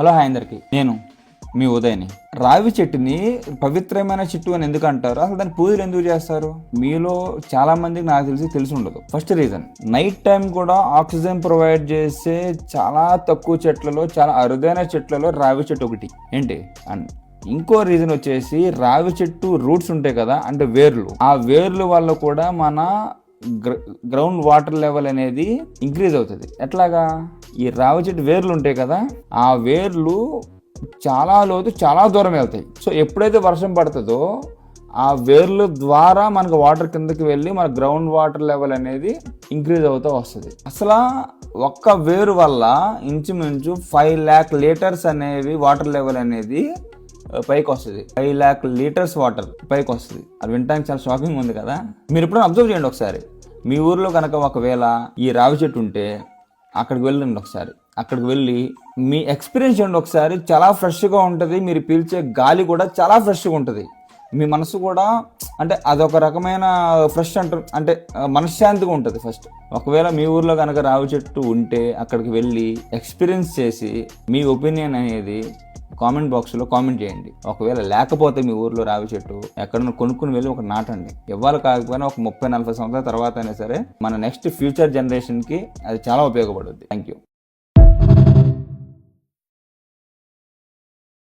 Hello hi అందరికి, నేను మీ ఉదయని. రావి చెట్టుని పవిత్రమైన చెట్టు అని ఎందుకు అంటారు, అసలు దాని పూజలు ఎందుకు చేస్తారు? మీలో చాలా మందికి నాకు తెలిసి ఉండదు. ఫస్ట్ రీజన్, నైట్ టైం కూడా ఆక్సిజన్ ప్రొవైడ్ చేసే చాలా తక్కువ చెట్లలో, చాలా అరుదైన చెట్లలో రావి చెట్టు ఒకటి. ఏంటి అండ్ ఇంకో రీజన్ వచ్చేసి, రావి చెట్టు రూట్స్ ఉంటాయి కదా, అంటే వేర్లు. ఆ వేర్లు వల్ల కూడా మన గ్రౌండ్ వాటర్ లెవెల్ అనేది ఇంక్రీజ్ అవుతుంది. ఎట్లాగా? ఈ రావి చెట్టు వేర్లు ఉంటాయి కదా, ఆ వేర్లు చాలా లోతు, చాలా దూరం వెళ్తాయి. సో ఎప్పుడైతే వర్షం పడుతుందో ఆ వేర్ల ద్వారా మనకు వాటర్ కిందకి వెళ్ళి మన గ్రౌండ్ వాటర్ లెవెల్ అనేది ఇంక్రీజ్ అవుతూ వస్తుంది. అసలు ఒక్క వేరు వల్ల ఇంచుమించు 5 lakh లీటర్స్ అనేవి వాటర్ లెవెల్ అనేది పైకి వస్తుంది. 5 lakh లీటర్స్ వాటర్ పైకి వస్తుంది. అది వినడానికి చాలా షాకింగ్ ఉంది కదా. మీరు ఎప్పుడైనా అబ్జర్వ్ చేయండి ఒకసారి. మీ ఊర్లో కనుక ఒకవేళ ఈ రావి చెట్టు ఉంటే అక్కడికి వెళ్ళండి ఒకసారి. అక్కడికి వెళ్ళి మీ ఎక్స్పీరియన్స్ చేయండి ఒకసారి. చాలా ఫ్రెష్గా ఉంటుంది. మీరు పీల్చే గాలి కూడా చాలా ఫ్రెష్గా ఉంటుంది. మీ మనసు కూడా అంటే అదొక రకమైన ఫ్రెష్ అంటే మనశ్శాంతిగా ఉంటుంది. ఫస్ట్ ఒకవేళ మీ ఊర్లో కనుక రావి చెట్టు ఉంటే అక్కడికి వెళ్ళి ఎక్స్పీరియన్స్ చేసి మీ ఒపీనియన్ అనేది కామెంట్ బాక్స్లో కామెంట్ చేయండి. ఒకవేళ లేకపోతే మీ ఊర్లో రావి చెట్టు ఎక్కడన్నా కొనుక్కుని వెళ్ళి ఒక నాటండి. ఇవ్వాలి కాకపోయినా ఒక 30-40 సంవత్సరాల తర్వాత అయినా సరే మన నెక్స్ట్ ఫ్యూచర్ జనరేషన్కి అది చాలా ఉపయోగపడుతుంది. Thank you.